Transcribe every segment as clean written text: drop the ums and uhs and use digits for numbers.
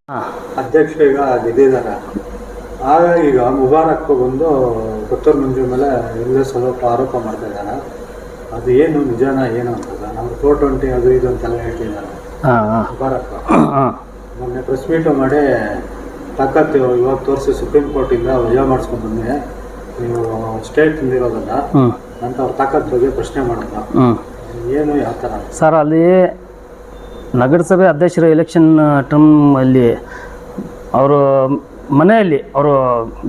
ಅಧ್ಯಕ್ಷ ಈಗ ಗೆದ್ದಿದ್ದಾರೆ. ಆಗ ಈಗ ಮುಬಾರಕ್ ಬಂದು ಕೊತ್ತೂರು ಮಂಜು ಮೇಲೆ ಎಲ್ಲೇ ಸ್ವಲ್ಪ ಆರೋಪ ಮಾಡ್ತಾ ಇದ್ದಾರೆ. ಅದು ಏನು ನಿಜಾನ ಏನು ಅಂತದ ನಮ್ಮ 420 ಅದು ಇದು ಅಂತೆಲ್ಲ ಹೇಳ್ತಿದ್ದಾರೆ. ಮುಬಾರಕ್ ಮೊನ್ನೆ ಪ್ರೆಸ್ ಮೀಟು ಮಾಡಿ ತಾಕತ್ತು ಇವಾಗ ತೋರಿಸಿ ಸುಪ್ರೀಂ ಕೋರ್ಟಿಂದ ವಜಾ ಮಾಡಿಸ್ಕೊಂಡು ಬಂದೆ, ನೀವು ಸ್ಟೇಟ್ ತಂದಿರೋದಲ್ಲ ಅಂತ ಅವ್ರ ತಾಕತ್ ಬಗ್ಗೆ ಪ್ರಶ್ನೆ ಮಾಡೋದು ಏನು ಯಾವ ಥರ ಸರ್? ಅಲ್ಲಿ ನಗರಸಭೆ ಅಧ್ಯಕ್ಷರ ಎಲೆಕ್ಷನ್ ಟರ್ಮ್ ಅಲ್ಲಿ ಅವರು ಮನೆಯಲ್ಲಿ ಅವರು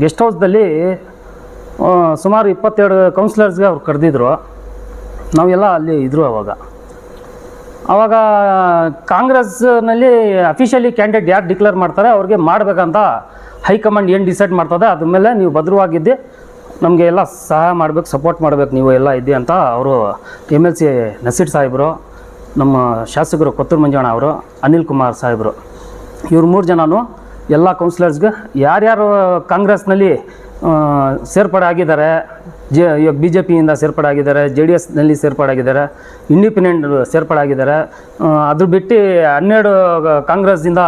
ಗೆಸ್ಟ್ ಹೌಸ್ದಲ್ಲಿ ಸುಮಾರು 22 ಕೌನ್ಸಿಲರ್ಸ್ಗೆ ಅವ್ರು ಕರೆದಿದ್ರು. ನಾವೆಲ್ಲ ಅಲ್ಲಿ ಇದ್ದರು. ಆವಾಗ ಕಾಂಗ್ರೆಸ್ನಲ್ಲಿ ಅಫಿಷಿಯಲಿ ಕ್ಯಾಂಡಿಡೇಟ್ ಯಾರು ಡಿಕ್ಲೇರ್ ಮಾಡ್ತಾರೆ ಅವ್ರಿಗೆ ಮಾಡಬೇಕಂತ ಹೈಕಮಾಂಡ್ ಏನು ಡಿಸೈಡ್ ಮಾಡ್ತದೆ ಅದ್ರ ಮೇಲೆ ನೀವು ಭದ್ರವಾಗಿದ್ದು ನಮಗೆ ಎಲ್ಲ ಸಹಾಯ ಮಾಡಬೇಕು, ಸಪೋರ್ಟ್ ಮಾಡಬೇಕು ನೀವು ಎಲ್ಲ ಇದ್ದಿ ಅಂತ ಅವರು MLC ನಸೀರ್ ಸಾಹೇಬರು, ನಮ್ಮ ಶಾಸಕರು ಕೊತ್ತೂರು ಮಂಜಣ್ಣ ಅವರು, ಅನಿಲ್ ಕುಮಾರ್ ಸಾಹೇಬರು, ಇವ್ರು 3 ಜನನು ಎಲ್ಲ ಕೌನ್ಸಿಲರ್ಸ್ಗೆ ಯಾರ್ಯಾರು ಕಾಂಗ್ರೆಸ್ನಲ್ಲಿ ಸೇರ್ಪಡೆ ಆಗಿದ್ದಾರೆ, BJPಯಿಂದ ಸೇರ್ಪಡೆ ಆಗಿದ್ದಾರೆ, JDSನಲ್ಲಿ ಸೇರ್ಪಡೆ ಆಗಿದ್ದಾರೆ, ಇಂಡಿಪೆಂಡೆಂಟ್ ಸೇರ್ಪಡೆ ಆಗಿದ್ದಾರೆ, ಅದು ಬಿಟ್ಟು 12 ಕಾಂಗ್ರೆಸ್ಸಿಂದ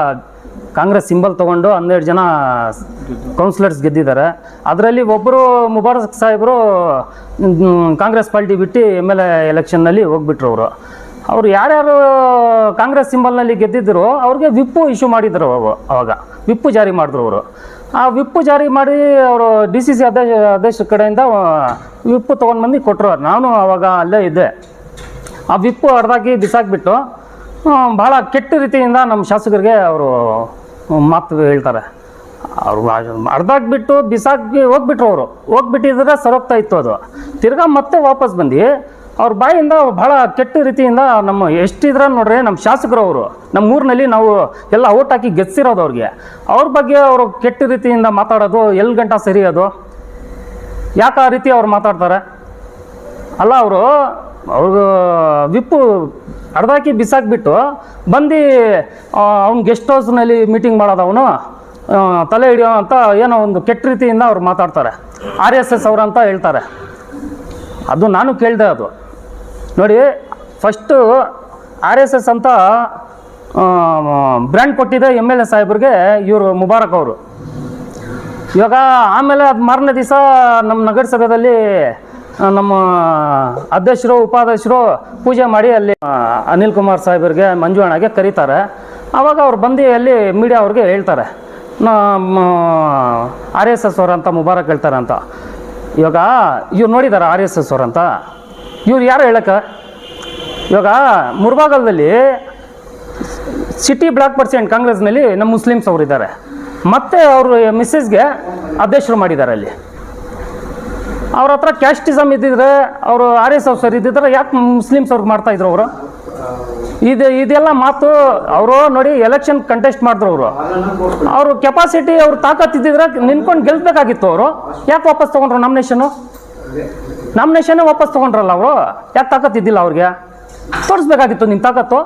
ಕಾಂಗ್ರೆಸ್ ಸಿಂಬಲ್ ತೊಗೊಂಡು 12 ಜನ ಕೌನ್ಸಿಲರ್ಸ್ ಗೆದ್ದಿದ್ದಾರೆ. ಅದರಲ್ಲಿ ಒಬ್ಬರು ಮುಬಾರಕ್ ಸಾಹೇಬರು ಕಾಂಗ್ರೆಸ್ ಪಾರ್ಟಿ ಬಿಟ್ಟು MLA ಎಲೆಕ್ಷನ್ನಲ್ಲಿ ಹೋಗ್ಬಿಟ್ರು. ಅವರು ಯಾರ್ಯಾರು ಕಾಂಗ್ರೆಸ್ ಸಿಂಬಲ್ನಲ್ಲಿ ಗೆದ್ದಿದ್ರು ಅವ್ರಿಗೆ ವಿಪ್ಪು ಇಶ್ಯೂ ಮಾಡಿದ್ರು. ಅವಾಗ ವಿಪ್ಪು ಜಾರಿ ಮಾಡಿದ್ರು. ಆ ವಿಪ್ಪು ಜಾರಿ ಮಾಡಿ ಅವರು DCC ಅಧ್ಯಕ್ಷರ ಕಡೆಯಿಂದ ವಿಪ್ಪು ತೊಗೊಂಡು ಬಂದು ಕೊಟ್ಟರು. ನಾನು ಆವಾಗ ಅಲ್ಲೇ ಇದ್ದೆ. ಆ ವಿಪ್ಪು ಅರ್ಧಾಕಿ ಬಿಸಾಕ್ಬಿಟ್ಟು ಭಾಳ ಕೆಟ್ಟ ರೀತಿಯಿಂದ ನಮ್ಮ ಶಾಸಕರಿಗೆ ಅವರು ಮಾತು ಹೇಳ್ತಾರೆ. ಅವರು ಅರ್ಧಾಕ್ಬಿಟ್ಟು ಬಿಸಾಕಿ ಹೋಗ್ಬಿಟ್ರು. ಹೋಗ್ಬಿಟ್ಟಿದ್ರೆ ಸರೋಗ್ತಾ ಇತ್ತು. ಅದು ತಿರ್ಗಾ ಮತ್ತೆ ವಾಪಸ್ ಬಂದು ಅವ್ರ ಬಾಯಿಂದ ಭಾಳ ಕೆಟ್ಟ ರೀತಿಯಿಂದ ನಮ್ಮ ಎಷ್ಟಿದ್ರೆ ನೋಡ್ರಿ ನಮ್ಮ ಶಾಸಕರು ಅವರು ನಮ್ಮ ಊರಿನಲ್ಲಿ ನಾವು ಎಲ್ಲ ಓಟ್ ಹಾಕಿ ಗೆದ್ಸಿರೋದು ಅವ್ರಿಗೆ, ಅವ್ರ ಬಗ್ಗೆ ಅವರು ಕೆಟ್ಟ ರೀತಿಯಿಂದ ಮಾತಾಡೋದು ಎಲ್ಲಿ ಗಂಟ ಸರಿ? ಅದು ಯಾಕೆ ಆ ರೀತಿ ಅವ್ರು ಮಾತಾಡ್ತಾರೆ? ಅಲ್ಲ, ಅವರು ವಿಪ್ಪು ಅರ್ಧಾಕಿ ಬಿಸಾಕ್ಬಿಟ್ಟು ಬಂದು ಅವ್ನು ಗೆಸ್ಟ್ ಹೌಸ್ನಲ್ಲಿ ಮೀಟಿಂಗ್ ಮಾಡೋದು, ಅವನು ತಲೆ ಹಿಡಿಯೋ ಅಂತ ಏನೋ ಒಂದು ಕೆಟ್ಟ ರೀತಿಯಿಂದ ಅವ್ರು ಮಾತಾಡ್ತಾರೆ. RSS ಅವರಂತ ಹೇಳ್ತಾರೆ. ಅದು ನಾನು ಕೇಳಿದೆ. ಅದು ನೋಡಿ, ಫಸ್ಟು RSS ಅಂತ ಬ್ರ್ಯಾಂಡ್ ಕೊಟ್ಟಿದೆ MLA ಸಾಹೇಬ್ರಿಗೆ ಇವರು ಮುಬಾರಕ್ ಅವರು. ಇವಾಗ ಆಮೇಲೆ ಅದು ಮಾರನೇ ದಿವಸ ನಮ್ಮ ನಗರಸಭೆಯಲ್ಲಿ ನಮ್ಮ ಅಧ್ಯಕ್ಷರು ಉಪಾಧ್ಯಕ್ಷರು ಪೂಜೆ ಮಾಡಿ ಅಲ್ಲಿ ಅನಿಲ್ ಕುಮಾರ್ ಸಾಹೇಬರಿಗೆ ಮಂಜು ಅಣ್ಣಗೆ ಕರೀತಾರೆ. ಆವಾಗ ಅವ್ರು ಬಂದು ಅಲ್ಲಿ ಮೀಡಿಯಾ ಅವ್ರಿಗೆ ಹೇಳ್ತಾರೆ, RSS ಅವರಂತ ಮುಬಾರಕ್ ಹೇಳ್ತಾರೆ ಅಂತ. ಇವಾಗ ಇವ್ರು ನೋಡಿದ್ದಾರೆ RSS ಅವರಂತ, ಇವ್ರು ಯಾರು ಹೇಳಕ್ಕೆ? ಇವಾಗ ಮುರ್ಬಾಗಲದಲ್ಲಿ ಸಿಟಿ ಬ್ಲಾಕ್ ಪರ್ಸೆಂಟ್ ಕಾಂಗ್ರೆಸ್ನಲ್ಲಿ ನಮ್ಮ ಮುಸ್ಲಿಮ್ಸ್ ಅವರು ಇದ್ದಾರೆ. ಮತ್ತು ಅವರು ಮಿಸ್ಸಸ್ಗೆ ಅಧ್ಯಕ್ಷರು ಮಾಡಿದ್ದಾರೆ. ಅಲ್ಲಿ ಅವ್ರ ಹತ್ರ ಕ್ಯಾಸ್ಟಿಸಮ್ ಇದ್ದಿದ್ರೆ, ಅವರು RSS ಇದ್ದಿದ್ರೆ ಯಾಕೆ ಮುಸ್ಲಿಮ್ಸ್ ಅವ್ರಿಗೆ ಮಾಡ್ತಾಯಿದ್ರು ಅವರು? ಇದೆಲ್ಲ ಮಾತು ಅವರು ನೋಡಿ. ಎಲೆಕ್ಷನ್ ಕಂಟೆಸ್ಟ್ ಮಾಡಿದ್ರು ಅವರು ಕೆಪಾಸಿಟಿ ಅವ್ರ ತಾಕತ್ತಿದ್ದಿದ್ರೆ ನಿಂತ್ಕೊಂಡು ಗೆಲ್ಬೇಕಾಗಿತ್ತು. ಅವರು ಯಾಕೆ ವಾಪಸ್ ತೊಗೊಂಡ್ರು ನಾಮಿನೇಷನ್ನೇ ವಾಪಸ್ ತೊಗೊಂಡ್ರಲ್ಲ ಅವರು? ಯಾಕೆ ತಾಕತ್ತಿದ್ದಿಲ್ಲ ಅವ್ರಿಗೆ? ತೋರಿಸ್ಬೇಕಾಗಿತ್ತು ನಿಮ್ಮ ತಾಕತ್ತು.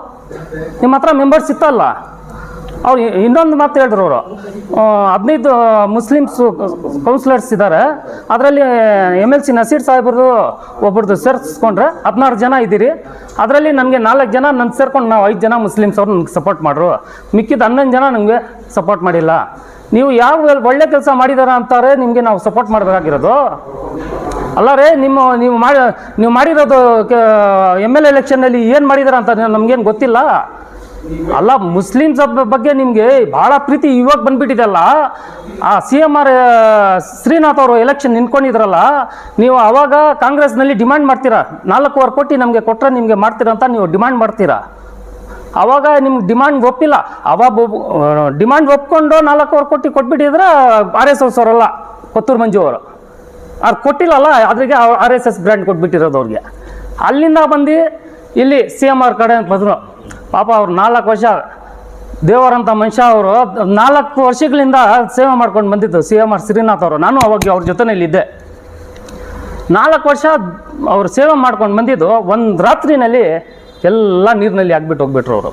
ನಿಮ್ಮ ಹತ್ರ ಮೆಂಬರ್ಸ್ ಇತ್ತಲ್ಲ. ಅವ್ರು ಇನ್ನೊಂದು ಮಾತು ಹೇಳಿದ್ರು. ಅವರು 15 ಮುಸ್ಲಿಮ್ಸ್ ಕೌನ್ಸಿಲರ್ಸ್ ಇದ್ದಾರೆ. ಅದರಲ್ಲಿ MLC ನಸೀರ್ ಸಾಹೇಬ್ರದ್ದು ಒಬ್ಬರದ್ದು ಸೇರಿಸ್ಕೊಂಡ್ರೆ 16 ಜನ ಇದ್ದೀರಿ. ಅದರಲ್ಲಿ ನನಗೆ 4 ಜನ ನನ್ನ ಸೇರ್ಕೊಂಡು ನಾವು 5 ಜನ ಮುಸ್ಲಿಮ್ಸ್ ಅವ್ರು ನನಗೆ ಸಪೋರ್ಟ್ ಮಾಡ್ರು. ಮಿಕ್ಕಿದ 11 ಜನ ನನಗೆ ಸಪೋರ್ಟ್ ಮಾಡಿಲ್ಲ. ನೀವು ಯಾವ ಒಳ್ಳೆ ಕೆಲಸ ಮಾಡಿದಾರ ಅಂತಾರೆ ನಿಮಗೆ ನಾವು ಸಪೋರ್ಟ್ ಮಾಡಬೇಕಾಗಿರೋದು ಅಲ್ಲ ರೀ. ನೀವು ಮಾಡಿರೋದು MLA ಎಲೆಕ್ಷನ್ನಲ್ಲಿ ಏನು ಮಾಡಿದಾರ ಅಂತ ನಮಗೇನು ಗೊತ್ತಿಲ್ಲ ಅಲ್ಲ. ಮುಸ್ಲಿಮ್ಸ್ ಬಗ್ಗೆ ನಿಮಗೆ ಭಾಳ ಪ್ರೀತಿ ಇವಾಗ ಬಂದ್ಬಿಟ್ಟಿದೆಲ್ಲ. ಆ CMR ಶ್ರೀನಾಥ್ ಅವರು ಎಲೆಕ್ಷನ್ ನಿಂತ್ಕೊಂಡಿದ್ರಲ್ಲ, ನೀವು ಅವಾಗ ಕಾಂಗ್ರೆಸ್ನಲ್ಲಿ ಡಿಮ್ಯಾಂಡ್ ಮಾಡ್ತೀರಾ, 4.25 ಕೋಟಿ ನಮಗೆ ಕೊಟ್ಟರೆ ನಿಮಗೆ ಮಾಡ್ತೀರಾ ಅಂತ ನೀವು ಡಿಮ್ಯಾಂಡ್ ಮಾಡ್ತೀರಾ. ಆವಾಗ ನಿಮ್ಗೆ ಡಿಮ್ಯಾಂಡ್ ಒಪ್ಪಿಲ್ಲ. ಅವಾಗ ಡಿಮ್ಯಾಂಡ್ ಒಪ್ಕೊಂಡು 4.25 ಕೋಟಿ ಕೊಟ್ಬಿಟ್ಟಿದ್ರೆ RSS ಅವರಲ್ಲ, ಕೊತ್ತೂರು ಮಂಜು ಅವರು ಅವ್ರು ಕೊಟ್ಟಿಲ್ಲಲ್ಲ. ಅದ್ರಿಗೆ RSS ಬ್ರ್ಯಾಂಡ್ ಕೊಟ್ಬಿಟ್ಟಿರೋದು ಅವ್ರಿಗೆ. ಅಲ್ಲಿಂದ ಬಂದು ಇಲ್ಲಿ CMR ಕಡೆ ಬಂದರು. ಪಾಪ ಅವ್ರು 4 ವರ್ಷ ದೇವರಂಥ ಮನುಷ್ಯ. ಅವರು 4 ವರ್ಷಗಳಿಂದ ಸೇವೆ ಮಾಡ್ಕೊಂಡು ಬಂದಿದ್ದು CMR ಶ್ರೀನಾಥ್ ಅವರು. ನಾನು ಅವಾಗ ಅವ್ರ ಜೊತೆಯಲ್ಲಿದ್ದೆ. 4 ವರ್ಷ ಅವ್ರು ಸೇವೆ ಮಾಡ್ಕೊಂಡು ಬಂದಿದ್ದು ಒಂದು ರಾತ್ರಿನಲ್ಲಿ ಎಲ್ಲ ನೀರಿನಲ್ಲಿ ಹಾಕ್ಬಿಟ್ಟು ಹೋಗ್ಬಿಟ್ರು ಅವರು.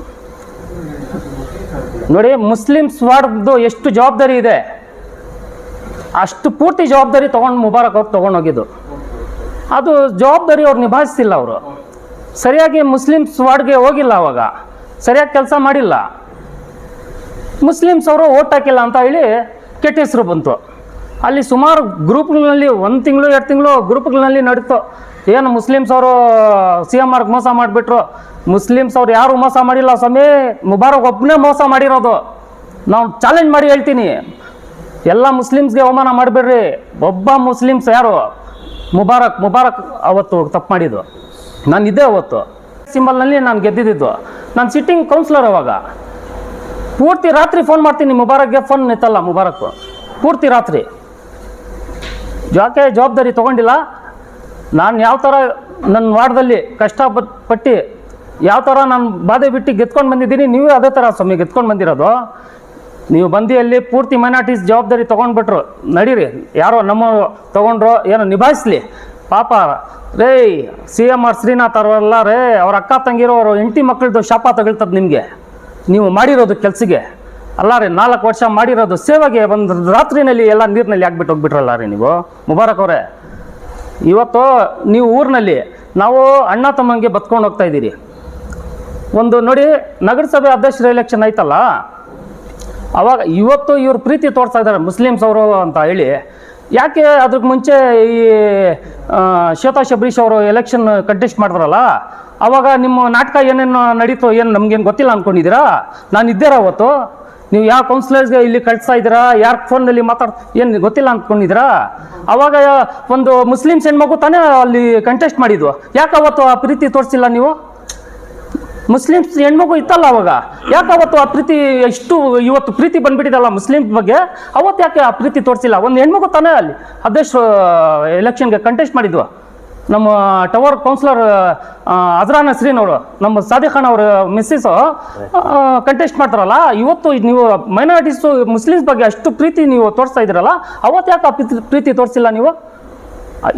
ನೋಡಿ, ಮುಸ್ಲಿಮ್ಸ್ ವಾರ್ಡ್ದು ಎಷ್ಟು ಜವಾಬ್ದಾರಿ ಇದೆ ಅಷ್ಟು ಪೂರ್ತಿ ಜವಾಬ್ದಾರಿ ತೊಗೊಂಡು ಮುಬಾರಕ್ ಅವ್ರು ತೊಗೊಂಡೋಗಿದ್ದು. ಅದು ಜವಾಬ್ದಾರಿ ಅವ್ರು ನಿಭಾಯಿಸ್ತಿಲ್ಲ. ಅವರು ಸರಿಯಾಗಿ ಮುಸ್ಲಿಮ್ಸ್ ವಾರ್ಡ್ಗೆ ಹೋಗಿಲ್ಲ, ಅವಾಗ ಸರಿಯಾಗಿ ಕೆಲಸ ಮಾಡಿಲ್ಲ. ಮುಸ್ಲಿಮ್ಸ್ ಅವರು ಓಟ್ ಹಾಕಿಲ್ಲ ಅಂತ ಹೇಳಿ ಕೆಟ್ಟ ಹೆಸರು ಬಂತು. ಅಲ್ಲಿ ಸುಮಾರು ಗ್ರೂಪ್ಗಳಲ್ಲಿ 1 ತಿಂಗಳು 2 ತಿಂಗಳು ಗ್ರೂಪ್ಗಳಲ್ಲಿ ನಡೀತು. ಏನು ಮುಸ್ಲಿಮ್ಸ್ ಅವರು CMR ಮೋಸ ಮಾಡಿಬಿಟ್ರು. ಮುಸ್ಲಿಮ್ಸ್ ಅವ್ರು ಯಾರು ಮೋಸ ಮಾಡಿಲ್ಲ ಸ್ವಾಮಿ, ಮುಬಾರಕ್ ಒಬ್ಬನೇ ಮೋಸ ಮಾಡಿರೋದು. ನಾವು ಚಾಲೆಂಜ್ ಮಾಡಿ ಹೇಳ್ತೀನಿ, ಎಲ್ಲ ಮುಸ್ಲಿಮ್ಸ್ಗೆ ಅವಮಾನ ಮಾಡಬೇಡ್ರಿ. ಒಬ್ಬ ಮುಸ್ಲಿಮ್ಸ್ ಯಾರು ಮುಬಾರಕ್ ಅವತ್ತು ತಪ್ಪು ಮಾಡಿದ್ದು. ನಾನು ಇದ್ದೆ ಅವತ್ತು ಸಿಂಬಲ್ನಲ್ಲಿ ನಾನು ಗೆದ್ದಿದ್ದು. ನಾನು ಸಿಟ್ಟಿಂಗ್ ಕೌನ್ಸಿಲರ್. ಅವಾಗ ಪೂರ್ತಿ ರಾತ್ರಿ ಫೋನ್ ಮಾಡ್ತೀನಿ ಮುಬಾರಕ್ಗೆ. ಫೋನ್ ಎತ್ತಲ್ಲ ಮುಬಾರಕ್ ಪೂರ್ತಿ ರಾತ್ರಿ. ಯಾಕೆ ಜವಾಬ್ದಾರಿ ತೊಗೊಂಡಿಲ್ಲ? ನಾನು ಯಾವ ಥರ ನನ್ನ ವಾರ್ಡದಲ್ಲಿ ಕಷ್ಟಪಟ್ಟು ಯಾವ ಥರ ನಾನು ಬಾಧೆ ಬಿಟ್ಟು ಗೆದ್ಕೊಂಡು ಬಂದಿದ್ದೀನಿ, ನೀವು ಅದೇ ಥರ ಸ್ವಾಮಿ ಗೆದ್ಕೊಂಡು ಬಂದಿರೋದು. ನೀವು ಬಂದು ಅಲ್ಲಿ ಪೂರ್ತಿ ಮೈನಾರಿಟೀಸ್ ಜವಾಬ್ದಾರಿ ತೊಗೊಂಡ್ಬಿಟ್ರು. ನಡೀರಿ, ಯಾರೋ ನಮ್ಮ ತೊಗೊಂಡ್ರು, ಏನೋ ನಿಭಾಯಿಸ್ಲಿ ಪಾಪ ರೇ. CMR ಶ್ರೀನಾಥ್ ಅವರೆಲ್ಲ ರೇ, ಅವ್ರ ಅಕ್ಕ ತಂಗಿರೋ ಅವ್ರ ಹೆಂಡತಿ ಮಕ್ಕಳದ್ದು ಶಾಪ ತಗೊಳ್ತದೆ ನಿಮಗೆ. ನೀವು ಮಾಡಿರೋದು ಕೆಲಸಕ್ಕೆ ಅಲ್ಲ ರೀ. 4 ವರ್ಷ ಮಾಡಿರೋದು ಸೇವೆಗೆ ಒಂದು ರಾತ್ರಿನಲ್ಲಿ ಎಲ್ಲ ನೀರಿನಲ್ಲಿ ಹಾಕ್ಬಿಟ್ಟು ಹೋಗ್ಬಿಟ್ರಲ್ಲ ರೀ ನೀವು ಮುಬಾರಕ್ ಅವರೇ. ಇವತ್ತು ನೀವು ಊರಿನಲ್ಲಿ ನಾವು ಅಣ್ಣ ತಮ್ಮಂಗೆ ಬತ್ಕೊಂಡು ಹೋಗ್ತಾ ಇದ್ದೀರಿ. ಒಂದು ನೋಡಿ, ನಗರಸಭೆ ಅಧ್ಯಕ್ಷರ ಎಲೆಕ್ಷನ್ ಆಯ್ತಲ್ಲ, ಅವಾಗ ಇವತ್ತು ಇವ್ರು ಪ್ರೀತಿ ತೋರಿಸ್ತಾ ಇದ್ದಾರೆ ಮುಸ್ಲಿಮ್ಸ್ ಅವರು ಅಂತ ಹೇಳಿ. ಯಾಕೆ ಅದಕ್ಕೆ ಮುಂಚೆ ಈ ಶ್ವೇತಾ ಶಬರೀಶ್ ಅವರು ಎಲೆಕ್ಷನ್ ಕಂಟೆಸ್ಟ್ ಮಾಡಿದ್ರಲ್ಲ, ಅವಾಗ ನಿಮ್ಮ ನಾಟಕ ಏನೇನು ನಡೀತು ಏನು ನಮಗೇನು ಗೊತ್ತಿಲ್ಲ ಅಂದ್ಕೊಂಡಿದ್ದೀರಾ? ನಾನು ಇದ್ದೇರ ಅವತ್ತು. ನೀವು ಯಾವ ಕೌನ್ಸಿಲರ್ಸ್ಗೆ ಇಲ್ಲಿ ಕಳಿಸ್ತಾ ಇದ್ದೀರಾ, ಯಾರ ಫೋನ್ನಲ್ಲಿ ಏನು ಗೊತ್ತಿಲ್ಲ ಅಂದ್ಕೊಂಡಿದ್ದೀರಾ? ಅವಾಗ ಒಂದು ಮುಸ್ಲಿಮ್ಸ್ ಹೆಣ್ಮಗು ತಾನೇ ಅಲ್ಲಿ ಕಂಟೆಸ್ಟ್ ಮಾಡಿದ್ವು. ಯಾಕೆ ಅವತ್ತು ಆ ಪ್ರೀತಿ ತೋರಿಸಿಲ್ಲ ನೀವು? ಮುಸ್ಲಿಮ್ಸ್ ಹೆಣ್ಮಗು ಇತ್ತಲ್ಲ ಅವಾಗ, ಯಾಕೆ ಅವತ್ತು ಆ ಪ್ರೀತಿ ಎಷ್ಟು ಇವತ್ತು ಪ್ರೀತಿ ಬಂದ್ಬಿಟ್ಟಿದಲ್ಲ ಮುಸ್ಲಿಮ್ಸ್ ಬಗ್ಗೆ, ಅವತ್ತು ಯಾಕೆ ಆ ಪ್ರೀತಿ ತೋರಿಸಿಲ್ಲ? ಒಂದು ಹೆಣ್ಮಗು ತಾನೇ ಅಲ್ಲಿ ಅಧ್ಯಕ್ಷರು ಎಲೆಕ್ಷನ್ಗೆ ಕಂಟೆಸ್ಟ್ ಮಾಡಿದ್ವು. ನಮ್ಮ ಟವರ್ ಕೌನ್ಸಿಲರ್ ಅಜ್ರಾ ನಸ್ರೀನ್ ಅವರು, ನಮ್ಮ ಸಾದಿಕ್ ಖಾನ್ ಅವರ ಮಿಸ್ಸಸ್ಸು ಕಂಟೆಸ್ಟ್ ಮಾಡ್ತಾರಲ್ಲ. ಇವತ್ತು ನೀವು ಮೈನಾರಿಟೀಸು ಮುಸ್ಲಿಮ್ಸ್ ಬಗ್ಗೆ ಅಷ್ಟು ಪ್ರೀತಿ ನೀವು ತೋರಿಸ್ತಾ ಇದ್ದೀರಲ್ಲ, ಅವತ್ತು ಯಾಕೆ ಆ ಪ್ರೀತಿ ತೋರಿಸಿಲ್ಲ ನೀವು?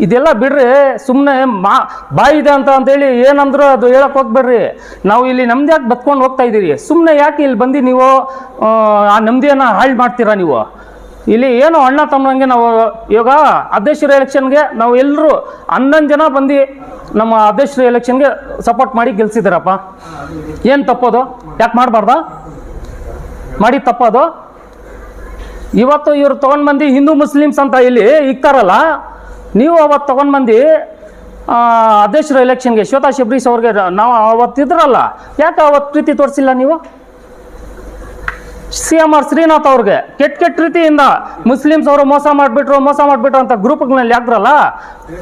ಇದೆಲ್ಲ ಬಿಡ್ರಿ, ಸುಮ್ಮನೆ ಬಾಯಿ ಇದೆ ಅಂತೇಳಿ ಏನಂದ್ರೂ ಅದು ಹೇಳಕ್ಕೆ ಹೋಗ್ಬೇಡ್ರಿ. ನಾವು ಇಲ್ಲಿ ನಮ್ದು ಯಾಕೆ ಬತ್ಕೊಂಡು ಹೋಗ್ತಾ ಇದ್ದೀರಿ? ಸುಮ್ಮನೆ ಯಾಕೆ ಇಲ್ಲಿ ಬಂದು ನೀವು ಆ ನೆಮ್ಮದಿಯನ್ನು ಹಾಳು ಮಾಡ್ತೀರಾ ನೀವು? ಇಲ್ಲಿ ಏನು ಅಣ್ಣ ತಮ್ಮಂಗೆ ನಾವು ಇವಾಗ ಅಧ್ಯಕ್ಷರ ಎಲೆಕ್ಷನ್ಗೆ ನಾವು ಎಲ್ಲರೂ 11 ಜನ ಬಂದು ನಮ್ಮ ಅಧ್ಯಕ್ಷರ ಎಲೆಕ್ಷನ್ಗೆ ಸಪೋರ್ಟ್ ಮಾಡಿ ಗೆಲ್ಸಿದ್ದೀರಪ್ಪ. ಏನು ತಪ್ಪೋದು? ಯಾಕೆ ಮಾಡಬಾರ್ದ? ಮಾಡಿ ತಪ್ಪೋದು? ಇವತ್ತು ಇವ್ರು ತೊಗೊಂಡು ಬಂದು ಹಿಂದೂ ಮುಸ್ಲಿಮ್ಸ್ ಅಂತ ಇಲ್ಲಿ ಇಕ್ತಾರಲ್ಲ, ನೀವು ಅವತ್ತು ತೊಗೊಂಡು ಬಂದು ಅಧ್ಯಕ್ಷರ ಎಲೆಕ್ಷನ್ಗೆ ಶ್ವೇತಾ ಶಬರೀಶ್ ಅವ್ರಿಗೆ ನಾವು ಅವತ್ತಿದ್ರಲ್ಲ, ಯಾಕೆ ಅವತ್ತು ಪ್ರೀತಿ ತೋರಿಸಿಲ್ಲ ನೀವು? CMR ಶ್ರೀನಾಥ್ ಅವ್ರಿಗೆ ಕೆಟ್ಟ ರೀತಿಯಿಂದ ಮುಸ್ಲಿಮ್ಸ್ ಅವರು ಮೋಸ ಮಾಡಿಬಿಟ್ರು ಅಂತ ಗ್ರೂಪ್ಗಳಲ್ಲಿ ಹಾಕ್ದ್ರಲ್ಲ,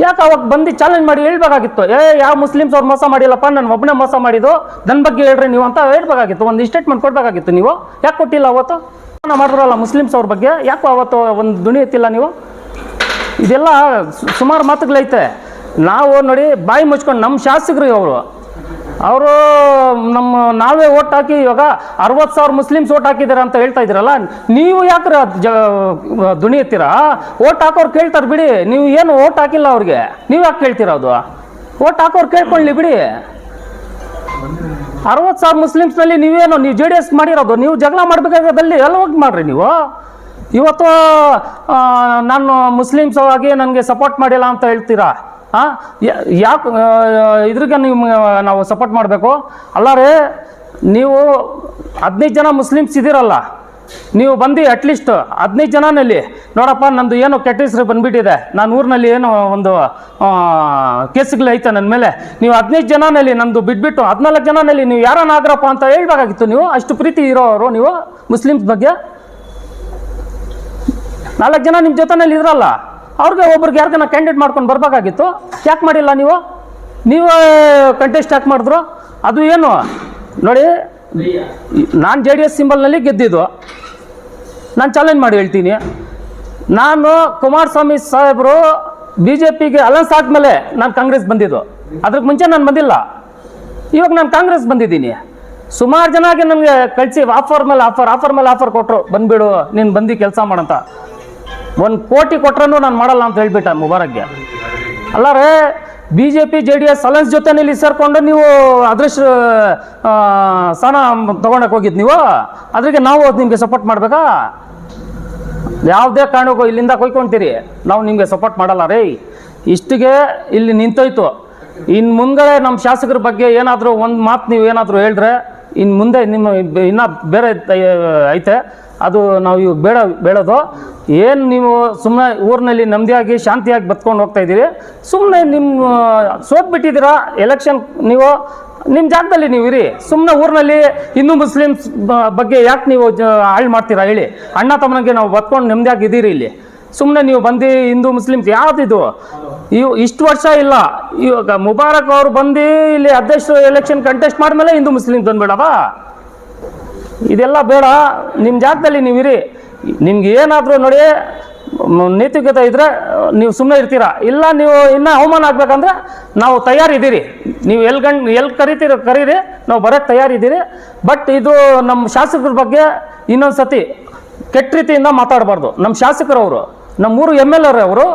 ಯಾಕೆ ಅವಾಗ ಬಂದು ಚಾಲೆಂಜ್ ಮಾಡಿ ಹೇಳ್ಬೇಕಾಗಿತ್ತು. ಯಾವ ಮುಸ್ಲಿಮ್ಸ್ ಅವ್ರು ಮೋಸ ಮಾಡಿಲ್ಲಪ್ಪ, ನಾನು ಒಬ್ಬನೇ ಮೋಸ ಮಾಡಿದ್ದು, ನನ್ನ ಬಗ್ಗೆ ಹೇಳ್ರಿ ನೀವು ಅಂತ ಹೇಳ್ಬೇಕಾಗಿತ್ತು. ಒಂದು ಸ್ಟೇಟ್ಮೆಂಟ್ ಕೊಡಬೇಕಾಗಿತ್ತು. ನೀವು ಯಾಕೆ ಕೊಟ್ಟಿಲ್ಲ ಅವತ್ತು? ಮಾಡಿದ್ರಲ್ಲ ಮುಸ್ಲಿಮ್ಸ್ ಅವ್ರ ಬಗ್ಗೆ, ಯಾಕೆ ಅವತ್ತು ಒಂದು ಧ್ವನಿ ಎತ್ತಿಲ್ಲ ನೀವು? ಇದೆಲ್ಲ ಸುಮಾರು ಮಾತುಗಳೈತೆ. ನಾವು ನೋಡಿ ಬಾಯಿ ಮುಚ್ಕೊಂಡು ನಮ್ಮ ಶಾಸಕರು ಅವರು ನಾವೇ ಓಟ್ ಹಾಕಿ ಇವಾಗ 60,000 ಮುಸ್ಲಿಮ್ಸ್ ಓಟ್ ಹಾಕಿದ್ದಾರೆ ಅಂತ ಹೇಳ್ತಾ ಇದ್ದೀರಲ್ಲ, ನೀವು ಯಾಕ್ರೆ ಧ್ವನಿ ಎತ್ತೀರಾ? ಓಟ್ ಹಾಕೋರು ಕೇಳ್ತಾರೆ ಬಿಡಿ, ನೀವು ಏನು ಓಟ್ ಹಾಕಿಲ್ಲ ಅವ್ರಿಗೆ, ನೀವು ಯಾಕೆ ಕೇಳ್ತೀರಾ? ಅದು ಓಟ್ ಹಾಕೋರು ಕೇಳ್ಕೊಳ್ಳಿ ಬಿಡಿ. 60,000 ಮುಸ್ಲಿಮ್ಸ್ನಲ್ಲಿ ನೀವು JDS ಮಾಡಿರೋದು, ನೀವು ಜಗಳ ಮಾಡಬೇಕಾದಲ್ಲಿ ಎಲ್ಲ ಹೋಗಿ ಮಾಡ್ರಿ ನೀವು. ಇವತ್ತು ನಾನು ಮುಸ್ಲಿಮ್ಸ್ ಆಗಿ ನನಗೆ ಸಪೋರ್ಟ್ ಮಾಡಿಲ್ಲ ಅಂತ ಹೇಳ್ತೀರಾ? ಯಾಕೆ ಇದ್ರಿಗೆ ನಾವು ಸಪೋರ್ಟ್ ಮಾಡಬೇಕು? ಅಲ್ಲ ರೀ, ನೀವು 15 ಜನ ಮುಸ್ಲಿಮ್ಸ್ ಇದ್ದೀರಲ್ಲ, ನೀವು ಬಂದು ಅಟ್ಲೀಸ್ಟ್ 15 ಜನನಲ್ಲಿ ನೋಡಪ್ಪ ನಂದು ಏನೋ ಕೆಟ್ಟ ಹೆಸರು ಬಂದುಬಿಟ್ಟಿದೆ, ನಾನು ಊರಿನಲ್ಲಿ ಏನೋ ಒಂದು ಕೇಸುಗಳೈತೆ ನನ್ನ ಮೇಲೆ, ನೀವು 15 ಜನನಲ್ಲಿ ನಂದು ಬಿಟ್ಬಿಟ್ಟು 14 ಜನನಲ್ಲಿ ನೀವು ಯಾರನ್ನ ಆಗ್ರಪ್ಪ ಅಂತ ಹೇಳ್ಬೇಕಾಗಿತ್ತು. ನೀವು ಅಷ್ಟು ಪ್ರೀತಿ ಇರೋರು ನೀವು ಮುಸ್ಲಿಮ್ಸ್ ಬಗ್ಗೆ. 4 ಜನ ನಿಮ್ಮ ಜೊತೆನಲ್ಲಿ ಇದ್ರಲ್ಲ, ಅವ್ರಿಗೆ ಒಬ್ರಿಗೆ ಯಾರಿಗಾನ ಕ್ಯಾಂಡಿಡೇಟ್ ಮಾಡ್ಕೊಂಡು ಬರಬೇಕಾಗಿತ್ತು. ಯಾಕೆ ಮಾಡಿಲ್ಲ ನೀವು? ನೀವೇ ಕಂಟೆಸ್ಟ್ ಯಾಕೆ ಮಾಡಿದ್ರು? ಅದು ಏನು ನೋಡಿ, ನಾನು JDS ಸಿಂಬಲ್ನಲ್ಲಿ ಗೆದ್ದಿದ್ದು, ನಾನು ಚಾಲೆಂಜ್ ಮಾಡಿ ಹೇಳ್ತೀನಿ. ನಾನು ಕುಮಾರಸ್ವಾಮಿ ಸಾಹೇಬರು BJPಗೆ ಅಲೈನ್ಸ್ ಆದಮೇಲೆ ನಾನು ಕಾಂಗ್ರೆಸ್ ಬಂದಿದ್ದು, ಅದಕ್ಕೆ ಮುಂಚೆ ನಾನು ಬಂದಿಲ್ಲ. ಇವಾಗ ನಾನು ಕಾಂಗ್ರೆಸ್ ಬಂದಿದ್ದೀನಿ. ಸುಮಾರು ಜನಗೆ ನನಗೆ ಕಳಿಸಿ ಆಫರ್ ಮೇಲೆ ಆಫರ್ ಕೊಟ್ಟರು, ಬಂದುಬಿಡು ನೀನು ಬಂದು ಕೆಲಸ ಮಾಡಂತ. 1 ಕೋಟಿ ಕೊಟ್ರೂ ನಾನು ಮಾಡಲ್ಲ ಅಂತ ಹೇಳ್ಬಿಟ್ಟ ಮುಬಾರಕ್ಗೆ. ಅಲ್ಲ ರೇ, BJP JDS ಅಲೈನ್ಸ್ ಜೊತೆನಲ್ಲಿ ಸೇರ್ಕೊಂಡು ನೀವು ಅದೃಷ್ಟ ಸ್ಥಾನ ತೊಗೊಳಕ್ಕೆ ಹೋಗಿದ್ದು ನೀವು, ಅದ್ರಿಗೆ ನಾವು ನಿಮಗೆ ಸಪೋರ್ಟ್ ಮಾಡಬೇಕಾ? ಯಾವುದೇ ಕಾರಣಕ್ಕೂ ಇಲ್ಲಿಂದ ಕೊಯ್ಕೊಂತೀರಿ, ನಾವು ನಿಮಗೆ ಸಪೋರ್ಟ್ ಮಾಡಲ್ಲ ರೀ. ಇಷ್ಟಿಗೆ ಇಲ್ಲಿ ನಿಂತೋಯ್ತು. ಇನ್ನು ಮುಂದೆ ನಮ್ಮ ಶಾಸಕರ ಬಗ್ಗೆ ಏನಾದರೂ ಒಂದು ಮಾತು ನೀವು ಏನಾದರೂ ಹೇಳಿದ್ರೆ ಇನ್ನು ಮುಂದೆ ನಿಮ್ಮ ಇನ್ನೂ ಬೇರೆ ಐತೆ, ಅದು ನಾವು ಇವಾಗ ಬೇಡೋದು ಏನು. ನೀವು ಸುಮ್ಮನೆ ಊರಿನಲ್ಲಿ ನೆಮ್ಮದಿಯಾಗಿ ಶಾಂತಿಯಾಗಿ ಬತ್ಕೊಂಡು ಹೋಗ್ತಾ ಇದ್ದೀರಿ. ಸುಮ್ಮನೆ ನಿಮ್ಮ ಸೋತ್ಬಿಟ್ಟಿದ್ದೀರಾ ಎಲೆಕ್ಷನ್, ನೀವು ನಿಮ್ಮ ಜಾಗದಲ್ಲಿ ನೀವು ಇರಿ. ಸುಮ್ಮನೆ ಊರಿನಲ್ಲಿ ಹಿಂದೂ ಮುಸ್ಲಿಮ್ಸ್ ಬಗ್ಗೆ ಯಾಕೆ ನೀವು ಹಾಳು ಮಾಡ್ತೀರಾ ಹೇಳಿ? ಅಣ್ಣ ತಮ್ಮನಿಗೆ ನಾವು ಬತ್ಕೊಂಡು ನೆಮ್ಮದಿಯಾಗಿ ಇದ್ದೀರಿ ಇಲ್ಲಿ. ಸುಮ್ಮನೆ ನೀವು ಬಂದು ಹಿಂದೂ ಮುಸ್ಲಿಮ್ಸ್ ಯಾವುದಿದು ಇಷ್ಟು ವರ್ಷ ಇಲ್ಲ. ಇವಾಗ ಮುಬಾರಕ್ ಅವರು ಬಂದು ಇಲ್ಲಿ ಅಧ್ಯಕ್ಷರು ಎಲೆಕ್ಷನ್ ಕಂಟೆಸ್ಟ್ ಮಾಡಿದ್ಮೇಲೆ ಹಿಂದೂ ಮುಸ್ಲಿಮ್ಸ್ ಬಂದ್ಬೇಡವಾ? ಇದೆಲ್ಲ ಬೇಡ. ನಿಮ್ಮ ಜಾಗದಲ್ಲಿ ನೀವು ಇರಿ. ನಿಮ್ಗೆ ಏನಾದರೂ ನೋಡಿ ನೈತಿಕತೆ ಇದ್ದರೆ ನೀವು ಸುಮ್ಮನೆ ಇರ್ತೀರಾ. ಇಲ್ಲ ನೀವು ಇನ್ನೂ ಅವಮಾನ ಆಗ್ಬೇಕಂದ್ರೆ ನಾವು ತಯಾರಿದ್ದೀರಿ. ನೀವು ಎಲ್ಲಿ ಕರೀರಿ, ನಾವು ಬರೋಕ್ಕೆ ತಯಾರಿದ್ದೀರಿ. ಬಟ್ ಇದು ನಮ್ಮ ಶಾಸಕರ ಬಗ್ಗೆ ಇನ್ನೊಂದು ಸತಿ ಕೆಟ್ಟ ರೀತಿಯಿಂದ ಮಾತಾಡಬಾರ್ದು. ನಮ್ಮ ಶಾಸಕರವರು, ನಮ್ಮೂರು MLA ಅವರು